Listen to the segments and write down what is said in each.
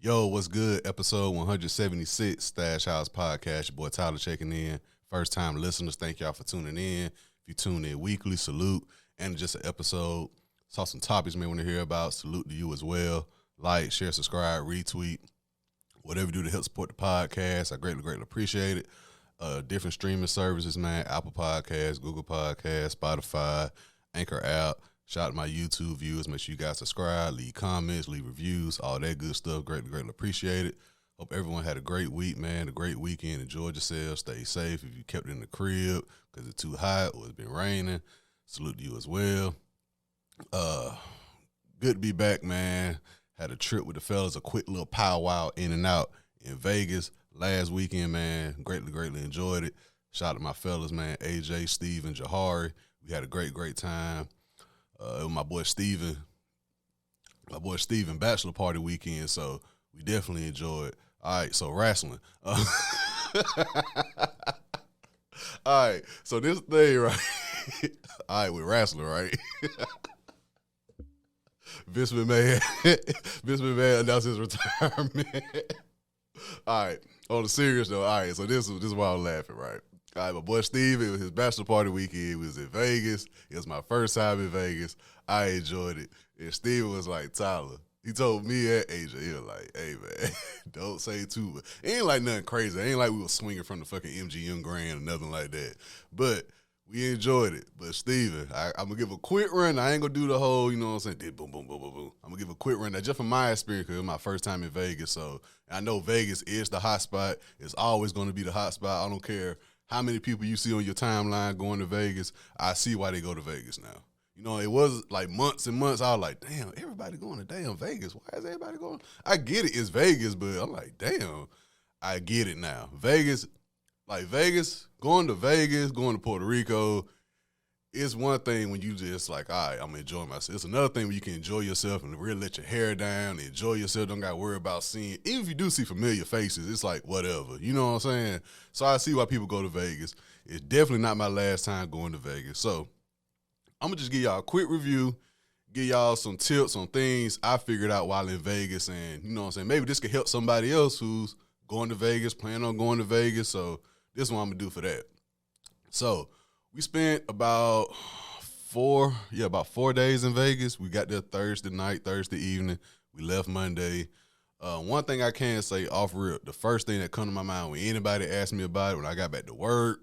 Yo, what's good? Episode 176, Stash House Podcast. Your boy Tyler checking in. First time listeners, thank y'all for tuning in. If you tune in weekly, salute. And just an episode. Saw some topics you may want to hear about. Salute to you as well. Like, share, subscribe, retweet. Whatever you do to help support the podcast, I greatly appreciate it. Different streaming services, man. Apple Podcasts, Google Podcasts, Spotify, Anchor app. Shout out to my YouTube viewers. Make sure you guys subscribe, leave comments, leave reviews, all that good stuff. Greatly appreciate it. Hope everyone had a great week, man, a great weekend. Enjoyed yourself. Stay safe. If you kept it in the crib because it's too hot or it's been raining, salute to you as well. Good to be back, man. Had a trip with the fellas, a quick little powwow in and out in Vegas last weekend, man. Greatly enjoyed it. Shout out to my fellas, man, AJ, Steve, and Jahari. We had a great time. It was my boy Steven bachelor party weekend, so we definitely enjoyed. All right, so wrestling. All right, so this thing, right? All right, with wrestling, right? Vince McMahon announced his retirement. All right, on the serious though, all right, so this is why I'm laughing, right? All right, my boy Steve, it was his bachelor party weekend. It was in Vegas. It was my first time in Vegas. I enjoyed it. And Steve was like, Tyler, he told me and AJ, he was like, hey, man, don't say too much. It ain't like nothing crazy. It ain't like we was swinging from the fucking MGM Grand or nothing like that. But we enjoyed it. But Steven, I'm going to give a quick run. I ain't going to do the whole, you know what I'm saying, boom, boom, boom, boom, boom. I'm going to give a quick run. That's just from my experience because it was my first time in Vegas. So I know Vegas is the hot spot. It's always going to be the hot spot. I don't care how many people you see on your timeline going to Vegas. I see why they go to Vegas now. You know, it was like months and months. I was like, damn, everybody going to damn Vegas. Why is everybody going? I get it. It's Vegas, but I'm like, damn, I get it now. Vegas, going to Puerto Rico, it's one thing when you just like, all right, I'm enjoying myself. It's another thing when you can enjoy yourself and really let your hair down, enjoy yourself, don't got to worry about seeing. Even if you do see familiar faces, it's like whatever. You know what I'm saying? So I see why people go to Vegas. It's definitely not my last time going to Vegas. So I'm going to just give y'all a quick review, give y'all some tips on things I figured out while in Vegas. And, you know what I'm saying, maybe this could help somebody else who's going to Vegas, planning on going to Vegas. So this is what I'm going to do for that. So we spent about 4 days in Vegas. We got there Thursday night, Thursday evening. We left Monday. One thing I can say off rip, the first thing that come to my mind when anybody asked me about it, when I got back to work,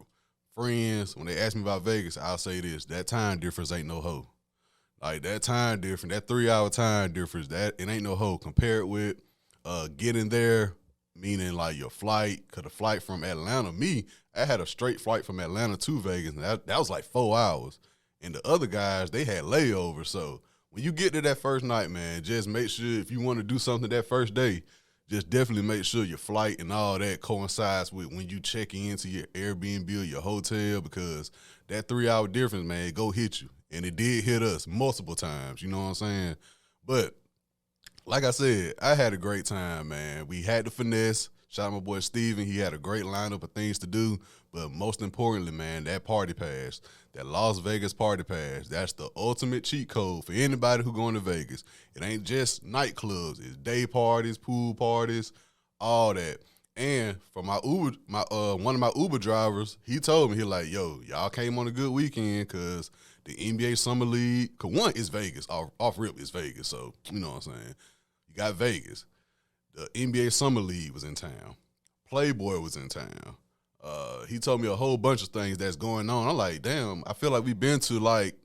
friends, when they ask me about Vegas, I'll say this: that time difference ain't no hoe. Like that time difference, that 3-hour time difference, that it ain't no hoe. Compared with getting there, meaning like your flight, because the flight from Atlanta, I had a straight flight from Atlanta to Vegas, and that was like 4 hours. And the other guys, they had layovers. So when you get to that first night, man, just make sure if you want to do something that first day, just definitely make sure your flight and all that coincides with when you check into your Airbnb or your hotel, because that 3-hour difference, man, it go hit you. And it did hit us multiple times, you know what I'm saying? But like I said, I had a great time, man. We had the finesse. Shout out my boy Steven. He had a great lineup of things to do. But most importantly, man, that party pass, that Las Vegas party pass, that's the ultimate cheat code for anybody who going to Vegas. It ain't just nightclubs. It's day parties, pool parties, all that. And for my Uber, one of my Uber drivers, he told me, he like, yo, y'all came on a good weekend because the NBA Summer League, because one, is Vegas. Off rip is Vegas. So, you know what I'm saying? You got Vegas. The NBA Summer League was in town. Playboy was in town. He told me a whole bunch of things that's going on. I'm like, damn, I feel like we've been to like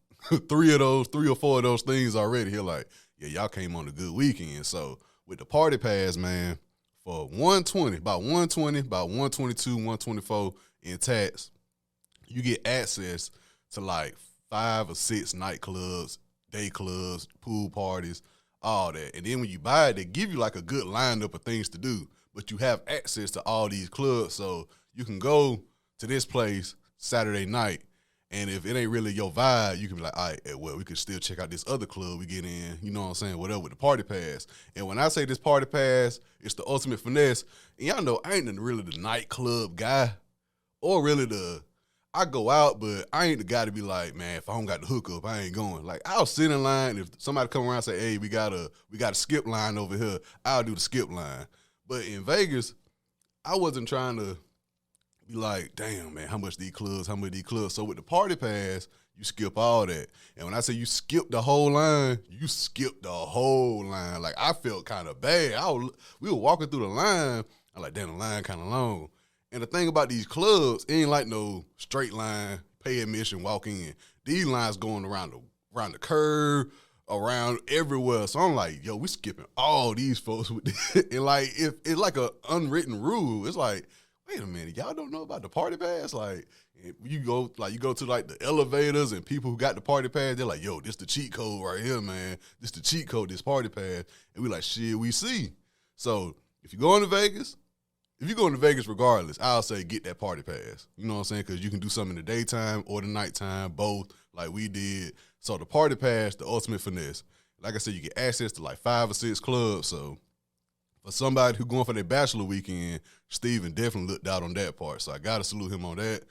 3 or 4 of those things already. He like, yeah, y'all came on a good weekend. So with the party pass, man, for 120, about 122, 124 in tax, you get access to like 5 or 6 nightclubs, day clubs, pool parties, all that. And then when you buy it, they give you like a good lineup of things to do, but you have access to all these clubs. So you can go to this place Saturday night, and if it ain't really your vibe, you can be like, all right, well, we could still check out this other club we get in, you know what I'm saying, whatever, with the party pass. And when I say this party pass, it's the ultimate finesse. And y'all know I ain't really the nightclub guy, or really I go out, but I ain't the guy to be like, man, if I don't got the hookup, I ain't going. Like, I'll sit in line. If somebody come around and say, hey, we got a skip line over here, I'll do the skip line. But in Vegas, I wasn't trying to be like, damn, man, how much these clubs? So with the party pass, you skip all that. And when I say you skip the whole line, you skip the whole line. Like, I felt kind of bad. We were walking through the line. I'm like, damn, the line kind of long. And the thing about these clubs, it ain't like no straight line, pay admission, walk in. These lines going around the curve, around everywhere. So I'm like, yo, we skipping all these folks with this. And like, it's like an unwritten rule. It's like, wait a minute, y'all don't know about the party pass? Like, you go to like the elevators and people who got the party pass, they're like, yo, this the cheat code right here, man. This the cheat code, this party pass. And we like, shit, we see. So if you're going to Vegas regardless, I'll say get that party pass. You know what I'm saying? Because you can do something in the daytime or the nighttime, both, like we did. So the party pass, the ultimate finesse. Like I said, you get access to like 5 or 6 clubs. So for somebody who going for their bachelor weekend, Steven definitely looked out on that part. So I got to salute him on that.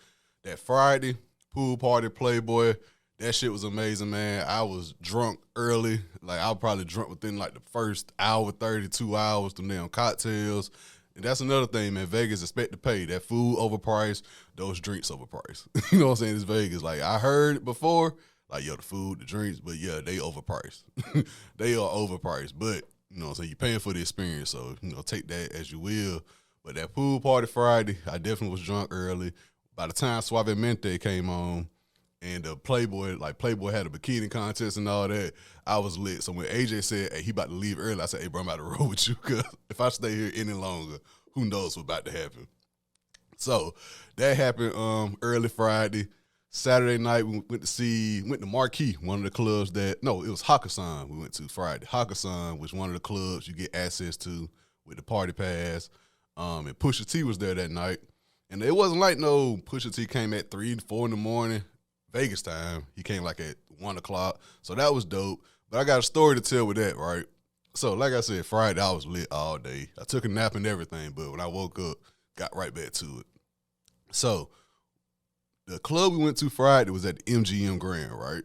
That Friday, pool party, Playboy, that shit was amazing, man. I was drunk early. Like, I was probably drunk within like the first hour, 32 hours, them damn cocktails. And that's another thing, man. Vegas expect to pay. That food overpriced, those drinks overpriced. You know what I'm saying? It's Vegas. Like, I heard it before, like, yo, the food, the drinks, but yeah, they overpriced. They are overpriced. But, you know what I'm saying, you're paying for the experience, so, you know, take that as you will. But that pool party Friday, I definitely was drunk early. By the time Suavemente came on and Playboy had a bikini contest and all that, I was lit. So when AJ said, hey, he about to leave early, I said, hey, bro, I'm about to roll with you because if I stay here any longer, who knows what's about to happen. So that happened early Friday. Saturday night, we went to Marquee, one of the clubs it was Hakkasan we went to Friday. Hakkasan was one of the clubs you get access to with the party pass. And Pusha T was there that night. And it wasn't like no Pusha T came at 3, 4 in the morning, Vegas time. He came like at 1 o'clock. So that was dope. But I got a story to tell with that, right? So like I said, Friday, I was lit all day. I took a nap and everything, but when I woke up, got right back to it. So the club we went to Friday was at the MGM Grand, right?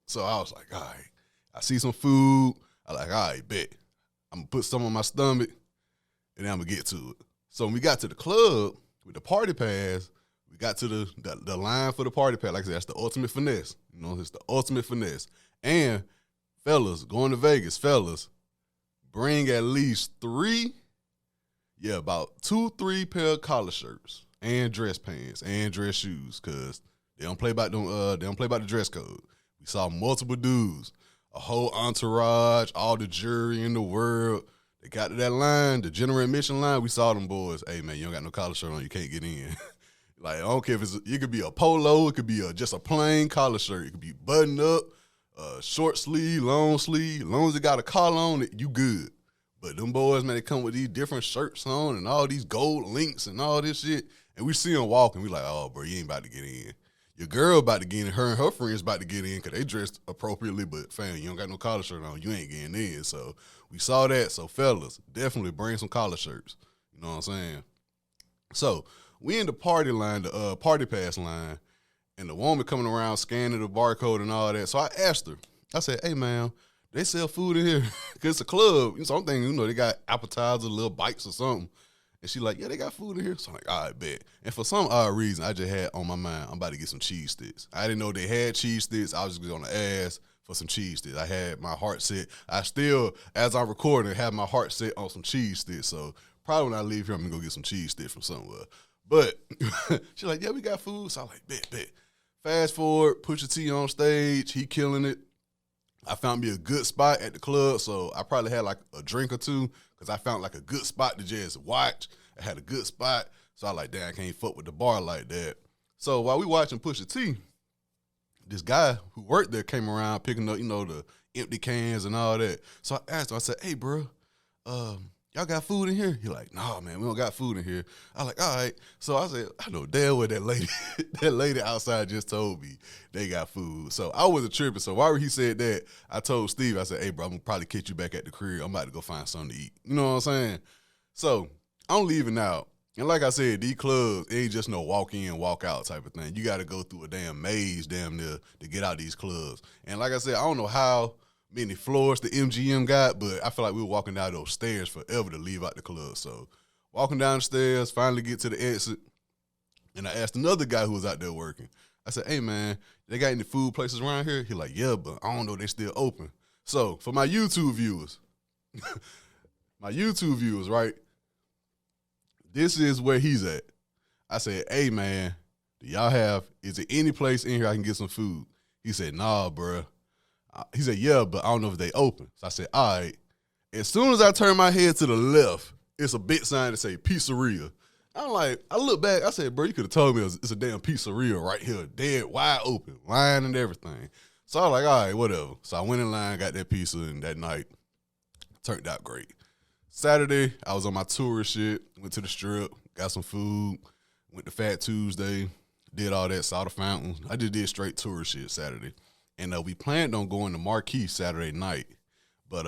So I was like, all right, I see some food. I like, all right, bet. I'm going to put some on my stomach, and then I'm going to get to it. So when we got to the club with the party pass, we got to the line for the party pass. Like I said, that's the ultimate finesse. You know, it's the ultimate finesse. And fellas, going to Vegas, bring at least about 2-3 pair of collar shirts and dress pants and dress shoes, cause they don't play about the dress code. We saw multiple dudes, a whole entourage, all the jury in the world. They got to that line, the general admission line. We saw them boys. Hey man, you don't got no collar shirt on, you can't get in. Like, I don't care if it could be a polo, it could be just a plain collar shirt, it could be buttoned up, short sleeve, long sleeve. As long as it got a collar on it, you good. But them boys, man, they come with these different shirts on and all these gold links and all this shit. And we see them walking. We like, oh, bro, you ain't about to get in. Your girl about to get in. Her and her friends about to get in because they dressed appropriately. But, fam, you don't got no collar shirt on. You ain't getting in. So we saw that. So, fellas, definitely bring some collar shirts. You know what I'm saying? So we in the party line, the party pass line, and the woman coming around scanning the barcode and all that. So I asked her. I said, hey, ma'am, they sell food in here because it's a club. So I'm thinking, they got appetizers, little bites or something. And she like, yeah, they got food in here. So I'm like, all right, bet. And for some odd reason, I just had on my mind, I'm about to get some cheese sticks. I didn't know they had cheese sticks. I was just going to ask for some cheese sticks. I had my heart set. I still, as I'm recording, have my heart set on some cheese sticks. So probably when I leave here, I'm going to go get some cheese sticks from somewhere. But she's like, yeah, we got food. So I'm like, bet. Fast forward, Pusha T on stage. He killing it. I found me a good spot at the club, so I probably had like a drink or two because I found like a good spot to just watch. I had a good spot, so I like, damn, I can't fuck with the bar like that. So while we watching Pusha T, this guy who worked there came around picking up, the empty cans and all that. So I asked him, I said, hey, bro, y'all got food in here? He like, nah, man, we don't got food in here. I like, all right. So I said, I know damn well that lady outside just told me they got food. So I wasn't tripping. So while he said that, I told Steve, I said, hey, bro, I'm going to probably catch you back at the crib. I'm about to go find something to eat. You know what I'm saying? So I'm leaving out. And like I said, these clubs, it ain't just no walk in, walk out type of thing. You got to go through a damn maze damn near to get out these clubs. And like I said, I don't know how many floors the MGM got, but I feel like we were walking down those stairs forever to leave out the club. So walking down the stairs, finally get to the exit, and I asked another guy who was out there working. I said, hey, man, they got any food places around here? He like, yeah, but I don't know if they still open. So for my YouTube viewers, right, this is where he's at. I said, hey, man, is there any place in here I can get some food? He said, nah, bruh. He said, yeah, but I don't know if they open. So I said, all right. As soon as I turn my head to the left, it's a big sign that say pizzeria. I'm like, I look back, I said, bro, you could have told me it's a damn pizzeria right here, dead wide open, line and everything. So I was like, all right, whatever. So I went in line, got that pizza, and that night turned out great. Saturday, I was on my tourist shit, went to the strip, got some food, went to Fat Tuesday, did all that, saw the fountains. I just did straight tourist shit Saturday. And we planned on going to Marquee Saturday night, but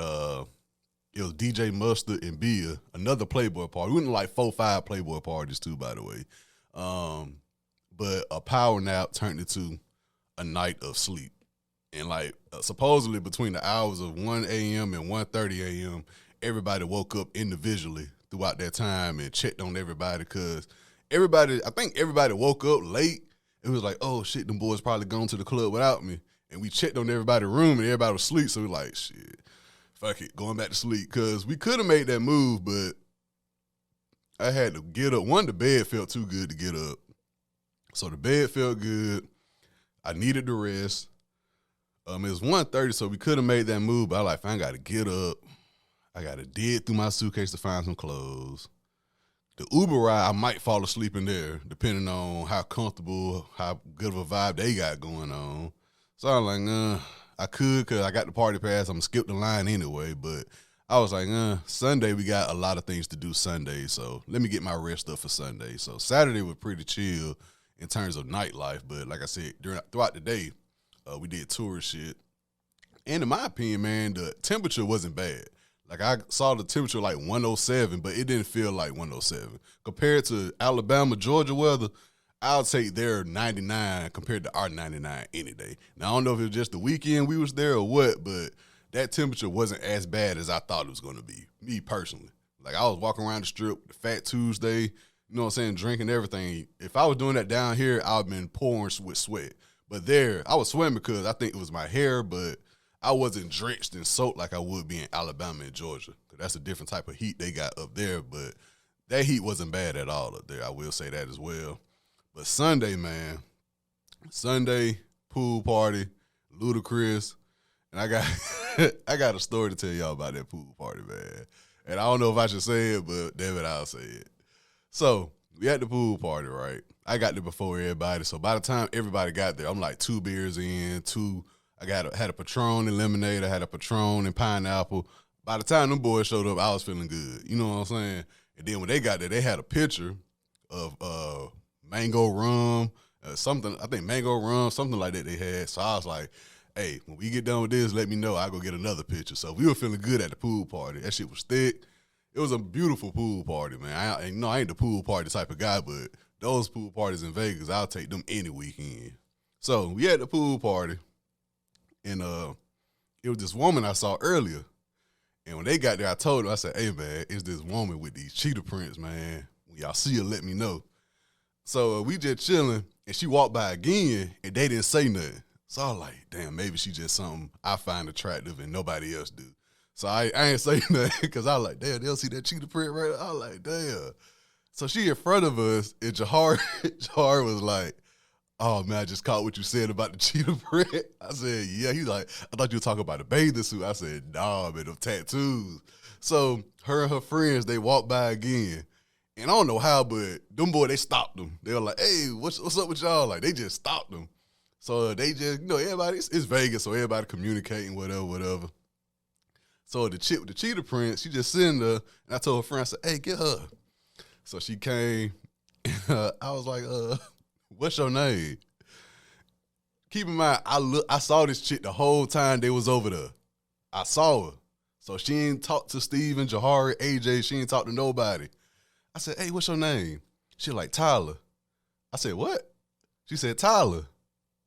it was DJ Mustard and Bia, another Playboy party. We went to like 4-5 Playboy parties too, by the way. But a power nap turned into a night of sleep. And like supposedly between the hours of 1 a.m. and 1:30 a.m., everybody woke up individually throughout that time and checked on everybody because I think everybody woke up late. It was like, oh, shit, them boys probably gone to the club without me. And we checked on everybody's room, and everybody was asleep. So we like, shit, fuck it, going back to sleep. Because we could have made that move, but I had to get up. One, the bed felt too good to get up. So the bed felt good. I needed the rest. It was 1:30, so we could have made that move. But I like, I got to get up. I got to dig through my suitcase to find some clothes. The Uber ride, I might fall asleep in there, depending on how comfortable, how good of a vibe they got going on. So I was like, I could because I got the party pass. I'm going to skip the line anyway. But I was like, Sunday we got a lot of things to do Sunday. So let me get my rest up for Sunday. So Saturday was pretty chill in terms of nightlife. But like I said, throughout the day, we did tourist shit. And in my opinion, man, the temperature wasn't bad. Like I saw the temperature like 107, but it didn't feel like 107. Compared to Alabama, Georgia weather, I'll take their 99 compared to our 99 any day. Now, I don't know if it was just the weekend we was there or what, but that temperature wasn't as bad as I thought it was going to be, me personally. Like, I was walking around the strip, the Fat Tuesday, you know what I'm saying, drinking everything. If I was doing that down here, I would have been pouring with sweat. But there, I was sweating because I think it was my hair, but I wasn't drenched and soaked like I would be in Alabama and Georgia. Because that's a different type of heat they got up there, but that heat wasn't bad at all up there. I will say that as well. But Sunday, man, pool party, Ludacris, and I got a story to tell y'all about that pool party, man. And I don't know if I should say it, but damn it, I'll say it. So we had the pool party, right? I got there before everybody. So by the time everybody got there, I'm like 2 beers in, I had a Patron and lemonade. I had a Patron and pineapple. By the time them boys showed up, I was feeling good. You know what I'm saying? And then when they got there, they had a picture of mango rum, something like that they had. So I was like, hey, when we get done with this, let me know. I'll go get another picture. So we were feeling good at the pool party. That shit was thick. It was a beautiful pool party, man. I ain't the pool party type of guy, but those pool parties in Vegas, I'll take them any weekend. So we had the pool party, and it was this woman I saw earlier. And when they got there, I told her, I said, hey, man, it's this woman with these cheetah prints, man. When y'all see her, let me know. So we just chilling, and she walked by again, and they didn't say nothing. So I was like, damn, maybe she just something I find attractive and nobody else do. So I ain't say nothing because I was like, damn, they'll see that cheetah print right there. I was like, damn. So she in front of us, and Jahar was like, oh, man, I just caught what you said about the cheetah print. I said, yeah. He's like, I thought you were talking about the bathing suit. I said, nah, man, them tattoos. So her and her friends, they walked by again. And I don't know how, but them boys, they stopped them. They were like, hey, what's up with y'all? Like, they just stopped them. So they just, everybody, it's Vegas, so everybody communicating, whatever. So the chick with the cheetah print, she just sitting there, and I told her friend, I said, hey, get her. So she came, and I was like, what's your name? Keep in mind, I saw this chick the whole time they was over there. I saw her. So she ain't talked to Steven, Jahari, AJ. She ain't talked to nobody. I said, hey, what's your name? She like, Tyler. I said, what? She said, Tyler.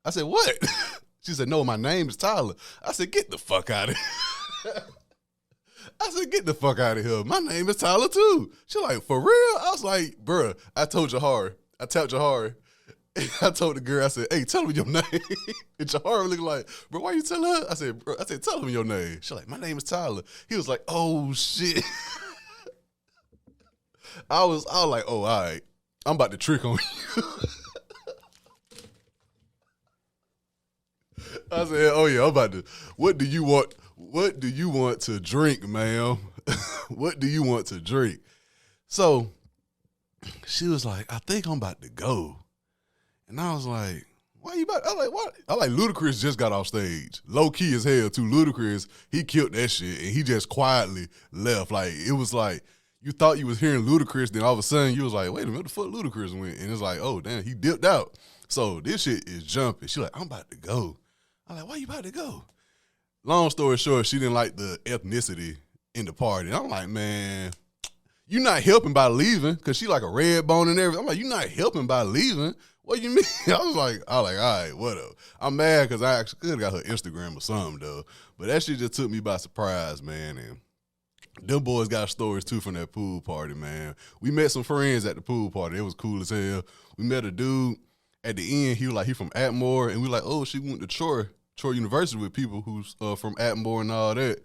I said, what? She said, no, my name is Tyler. I said, get the fuck out of here. I said, get the fuck out of here. My name is Tyler too. She like, for real? I was like, bruh, I told Jahari. I tapped Jahari. I told the girl, I said, hey, tell me your name. And Jahari looking like, bro, why you tell her? I said, bro, tell me your name. She like, my name is Tyler. He was like, oh shit. I was like, oh, all right. I'm about to trick on you. I said, oh yeah, I'm about to. What do you want? What do you want to drink, ma'am? What do you want to drink? So she was like, I think I'm about to go. And I was like, why you about? I like, what? I like Ludacris just got off stage. Low key as hell too. Ludacris, he killed that shit and he just quietly left. Like, it was like, you thought you was hearing Ludacris, then all of a sudden you was like, wait a minute, what the fuck Ludacris went? And it's like, oh damn, he dipped out. So this shit is jumping. She like, I'm about to go. I'm like, why you about to go? Long story short, she didn't like the ethnicity in the party. I'm like, man, you not helping by leaving, because she like a red bone and everything. I'm like, you not helping by leaving. What do you mean? I was like, all right, whatever. I'm mad because I actually could have got her Instagram or something, though. But that shit just took me by surprise, man. And them boys got stories, too, from that pool party, man. We met some friends at the pool party. It was cool as hell. We met a dude. At the end, he was like, he from Atmore. And we like, oh, she went to Troy University with people who's from Atmore and all that.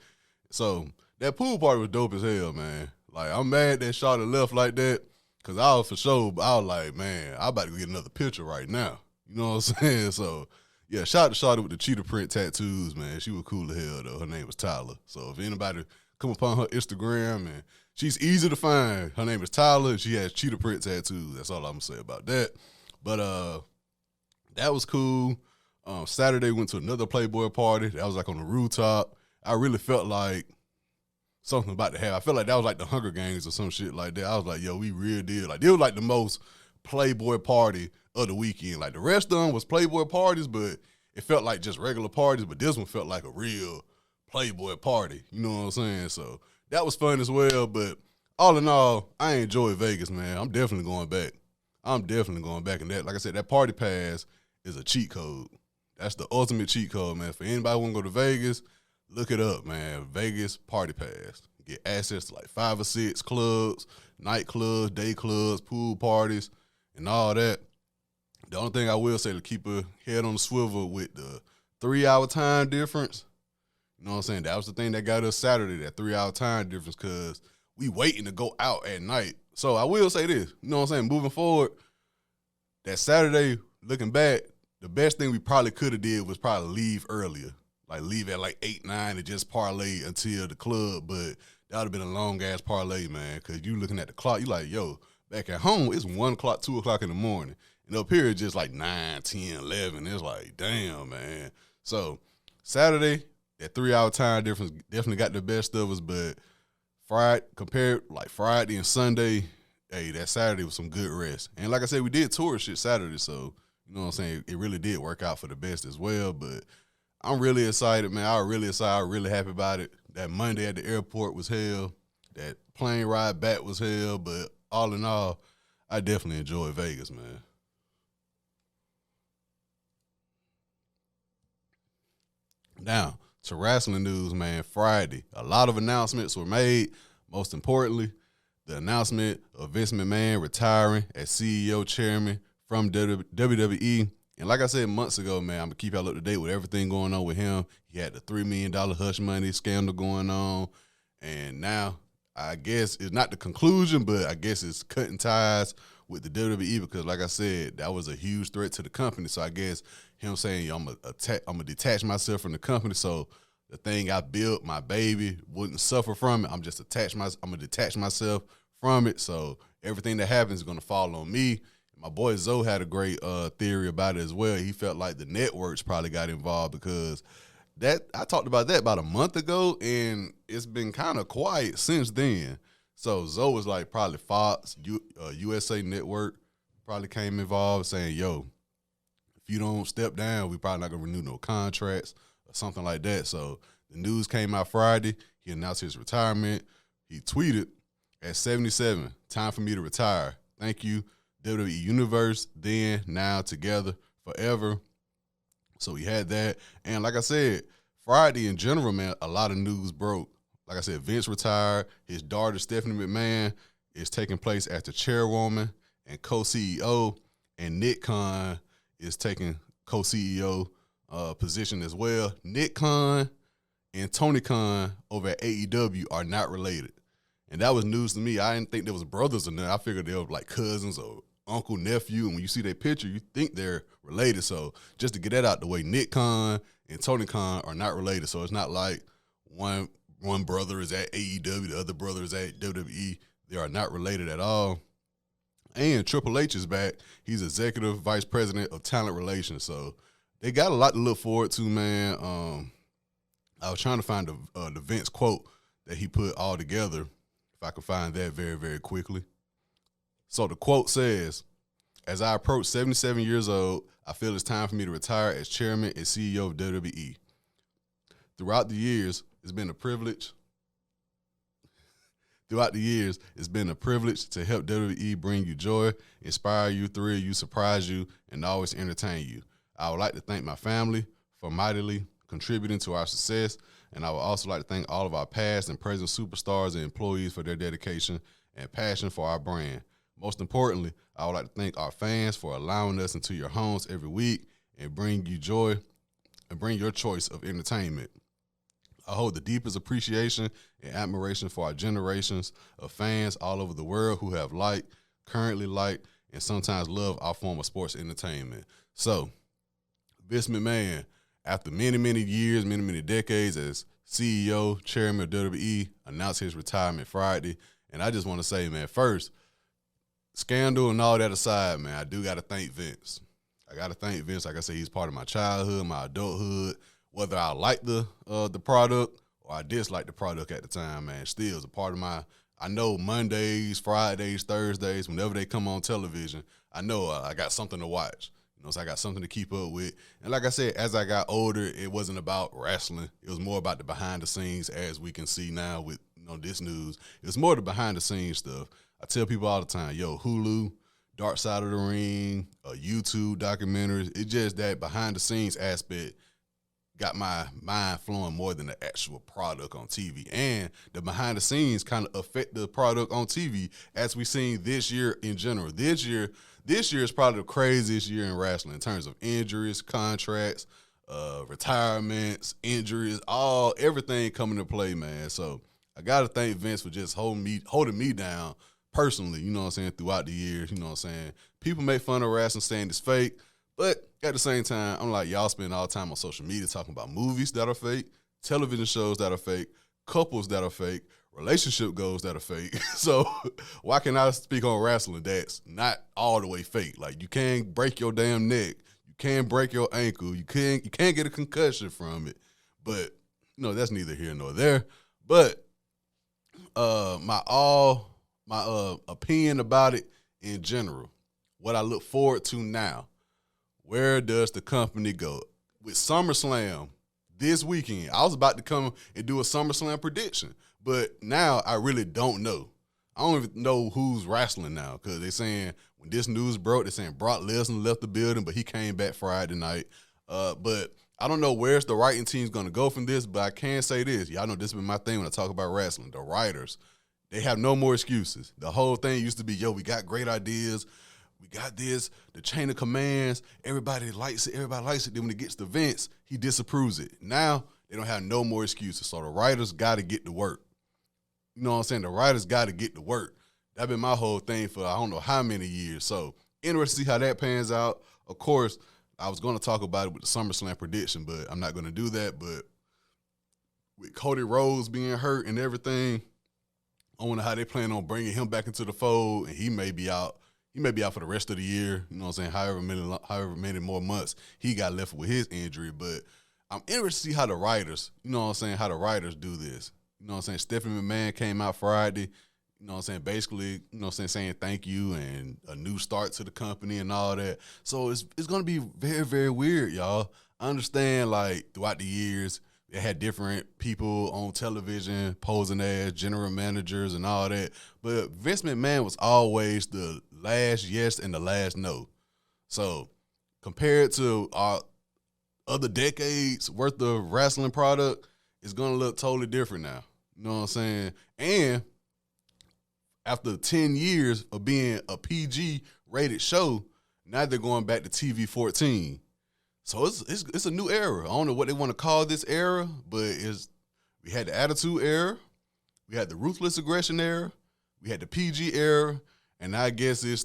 So that pool party was dope as hell, man. Like, I'm mad that Shawty left like that, because I was for sure, I was like, man, I'm about to get another picture right now. You know what I'm saying? So, yeah, shout out to Shawty with the cheetah print tattoos, man. She was cool as hell, though. Her name was Tyler. So if anybody come upon her Instagram, and she's easy to find. Her name is Tyler, and she has cheetah print tattoos. That's all I'm going to say about that. But that was cool. Saturday, went to another Playboy party. That was like on the rooftop. I really felt like something about to happen. I felt like that was like the Hunger Games or some shit like that. I was like, yo, we real did. Like, it was like the most Playboy party of the weekend. Like, the rest of them was Playboy parties, but it felt like just regular parties. But this one felt like a real Playboy party. You know what I'm saying? So that was fun as well. But all in all, I enjoyed Vegas, man. I'm definitely going back. And that, like I said, that party pass is a cheat code. That's the ultimate cheat code, man. For anybody who want to go to Vegas, look it up, man. Vegas Party Pass. Get access to like 5 or 6 clubs, nightclubs, day clubs, pool parties, and all that. The only thing I will say to keep a head on the swivel with the 3-hour time difference, you know what I'm saying? That was the thing that got us Saturday, that 3-hour time difference, because we waiting to go out at night. So I will say this, you know what I'm saying? Moving forward, that Saturday, looking back, the best thing we probably could have did was probably leave earlier. Like, leave at like 8, 9 and just parlay until the club. But that would have been a long-ass parlay, man, because you looking at the clock, you like, yo, back at home, it's 1 o'clock, 2 o'clock in the morning. And up here, it's just like 9, 10, 11. It's like, damn, man. So Saturday, that 3-hour time difference definitely got the best of us. But Friday and Sunday, hey, that Saturday was some good rest. And like I said, we did tour shit Saturday, so you know what I'm saying? It really did work out for the best as well. But I'm really excited, man. I'm really happy about it. That Monday at the airport was hell. That plane ride back was hell. But all in all, I definitely enjoyed Vegas, man. Now, to wrestling news, man, Friday, a lot of announcements were made. Most importantly, the announcement of Vince McMahon retiring as CEO chairman from WWE. And like I said months ago, man, I'm going to keep y'all up to date with everything going on with him. He had the $3 million hush money scandal going on. And now, I guess it's not the conclusion, but I guess it's cutting ties with the WWE because, like I said, that was a huge threat to the company. So I guess him saying, yo, I'm going to detach myself from the company so the thing I built, my baby, wouldn't suffer from it. I'm going to detach myself from it. So everything that happens is going to fall on me. My boy Zoe had a great theory about it as well. He felt like the networks probably got involved because I talked about that about a month ago, and it's been kind of quiet since then. So Zoe was like probably Fox, USA Network probably came involved saying, yo, if you don't step down, we probably not going to renew no contracts or something like that. So the news came out Friday. He announced his retirement. He tweeted, At 77, time for me to retire. Thank you, WWE Universe, then, now, together, forever. So we had that. And like I said, Friday in general, man, a lot of news broke. Like I said, Vince retired. His daughter, Stephanie McMahon, is taking place as the chairwoman and co-CEO. And Nick Khan is taking co-CEO position as well. Nick Khan and Tony Khan over at AEW are not related. And that was news to me. I didn't think there was brothers in there. I figured they were like cousins or uncle, nephew. And when you see their picture, you think they're related. So just to get that out the way, Nick Khan and Tony Khan are not related. So it's not like one brother is at AEW, the other brother is at WWE. They are not related at all. And Triple H is back. He's executive vice president of talent relations. So they got a lot to look forward to, man. I was trying to find the Vince quote that he put all together, if I can find that very, very quickly. So the quote says, "As I approach 77 years old, I feel it's time for me to retire as chairman and CEO of WWE. Throughout the years, it's been a privilege. To help WWE bring you joy, inspire you, thrill you, surprise you, and always entertain you. I would like to thank my family for mightily contributing to our success, and I would also like to thank all of our past and present superstars and employees for their dedication and passion for our brand. Most importantly, I would like to thank our fans for allowing us into your homes every week and bring you joy and bring your choice of entertainment. I hold the deepest appreciation and admiration for our generations of fans all over the world who have liked, currently like, and sometimes love our form of sports entertainment." So, Vince McMahon, after many, many years, many, many decades as CEO, chairman of WWE, announced his retirement Friday. And I just want to say, man, first, scandal and all that aside, man, I do got to thank Vince. I got to thank Vince. Like I said, he's part of my childhood, my adulthood. Whether I like the product or I dislike the product at the time, man, still is a part of my, I know Mondays, Fridays, Thursdays, whenever they come on television, I know I got something to watch. So I got something to keep up with. And like I said, as I got older, it wasn't about wrestling. It was more about the behind the scenes, as we can see now with this news. It's more the behind the scenes stuff. I tell people all the time, Hulu, Dark Side of the Ring, YouTube documentaries, it's just that behind the scenes aspect got my mind flowing more than the actual product on TV. And the behind the scenes kind of affect the product on TV, as we've seen this year in general. This year is probably the craziest year in wrestling in terms of injuries, contracts, retirements, injuries, everything coming to play, man. So I got to thank Vince for just holding me down personally, throughout the years, People make fun of wrestling saying it's fake, but at the same time, I'm like, y'all spend all the time on social media talking about movies that are fake, television shows that are fake, couples that are fake, relationship goals that are fake. So why can I speak on wrestling that's not all the way fake? Like, you can't break your damn neck. You can't break your ankle. You can't get a concussion from it. But, that's neither here nor there. But my opinion about it in general, what I look forward to now, where does the company go? With SummerSlam this weekend, I was about to come and do a SummerSlam prediction, but now I really don't know. I don't even know who's wrestling now, because they're saying, when this news broke, they're saying Brock Lesnar left the building, but he came back Friday night. But I don't know where's the writing team's going to go from this, but I can say this. Y'all know this has been my thing when I talk about wrestling. The writers, they have no more excuses. The whole thing used to be, we got great ideas. We got this, the chain of commands, everybody likes it. Then when it gets to Vince, he disapproves it. Now, they don't have no more excuses. So the writers got to get to work. You know what I'm saying? The writers got to get to work. That's been my whole thing for I don't know how many years. So interested to see how that pans out. Of course, I was going to talk about it with the SummerSlam prediction, but I'm not going to do that. But with Cody Rhodes being hurt and everything, I wonder how they plan on bringing him back into the fold, and he may be out. He may be out for the rest of the year, however many more months he got left with his injury. But I'm interested to see how the writers, how the writers do this. Stephanie McMahon came out Friday, basically, saying thank you and a new start to the company and all that. So it's going to be very, very weird, y'all. I understand, throughout the years, They had different people on television posing as general managers and all that. But Vince McMahon was always the last yes and the last no. So compared to our other decades worth of wrestling product, it's going to look totally different now. You know what I'm saying? And after 10 years of being a PG rated show, now they're going back to TV 14. So it's a new era. I don't know what they want to call this era, but we had the Attitude Era, we had the Ruthless Aggression Era, we had the PG era, and I guess it's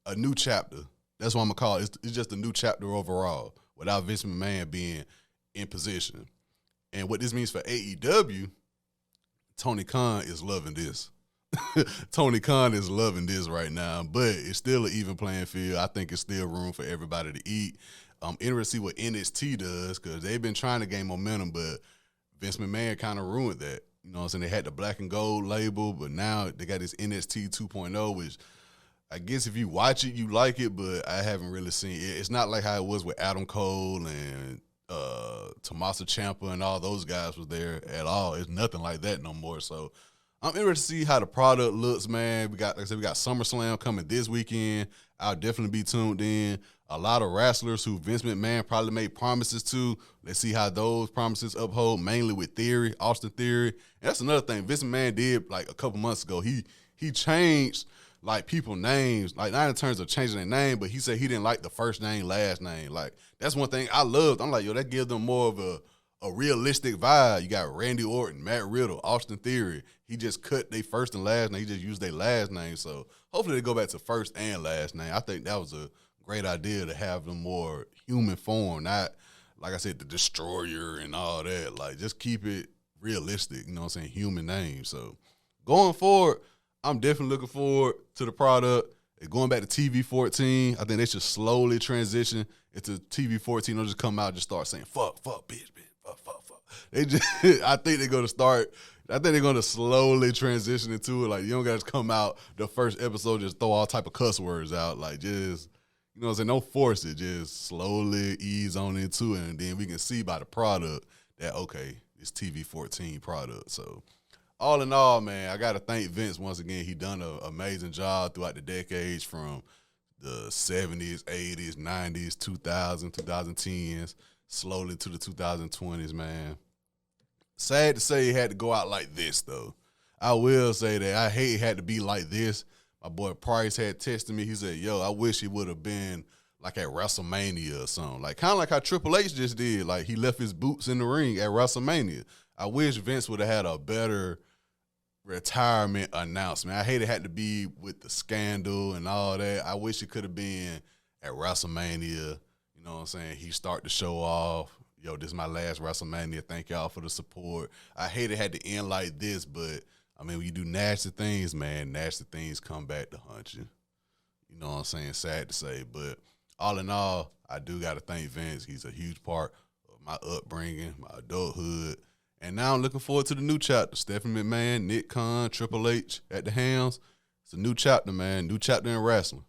a new chapter. That's what I'm gonna call it. It's just a new chapter overall without Vince McMahon being in position. And what this means for AEW, Tony Khan is loving this. Tony Khan is loving this right now, but it's still an even playing field. I think it's still room for everybody to eat. I'm interested to see what NXT does because they've been trying to gain momentum, but Vince McMahon kind of ruined that. You know what I'm saying? They had the black and gold label, but now they got this NXT 2.0, which I guess if you watch it, you like it, but I haven't really seen it. It's not like how it was with Adam Cole and Tommaso Ciampa and all those guys was there at all. It's nothing like that no more. So I'm interested to see how the product looks, man. We got, like I said, we got SummerSlam coming this weekend. I'll definitely be tuned in. A lot of wrestlers who Vince McMahon probably made promises to. Let's see how those promises uphold, mainly with Theory, Austin Theory. And that's another thing Vince McMahon did like a couple months ago. He changed like people names, like not in terms of changing their name, but he said he didn't like the first name, last name. Like that's one thing I loved. I'm like, yo, that gives them more of a realistic vibe. You got Randy Orton, Matt Riddle, Austin Theory. He just cut their first and last name. He just used their last name. So hopefully they go back to first and last name. I think that was a great idea to have them more human form, not, like I said, the Destroyer and all that. Like, just keep it realistic, you know what I'm saying, human names. So going forward, I'm definitely looking forward to the product. They're going back to TV 14. I think they should slowly transition into TV 14. They'll just come out and just start saying, fuck, bitch, fuck. They just, I think they're going to slowly transition into it. Like, you don't got to come out the first episode, just throw all type of cuss words out. Like, just, you know what I'm saying, don't force it. Just slowly ease on into it, and then we can see by the product that, okay, it's TV 14 product. So all in all, man, I got to thank Vince once again. He done an amazing job throughout the decades from the 70s, 80s, 90s, 2000s, 2010s, slowly to the 2020s, man. Sad to say it had to go out like this, though. I will say that I hate it had to be like this. My boy Price had texted me. He said, yo, I wish it would have been like at WrestleMania or something. Like, kind of like how Triple H just did. Like, he left his boots in the ring at WrestleMania. I wish Vince would have had a better retirement announcement. I hate it had to be with the scandal and all that. I wish it could have been at WrestleMania. You know what I'm saying? He start the show off. Yo, this is my last WrestleMania. Thank y'all for the support. I hate it had to end like this, but, I mean, when you do nasty things, man, nasty things come back to haunt you. You know what I'm saying? Sad to say. But all in all, I do got to thank Vince. He's a huge part of my upbringing, my adulthood. And now I'm looking forward to the new chapter. Stephanie McMahon, Nick Khan, Triple H at the helms. It's a new chapter, man. New chapter in wrestling.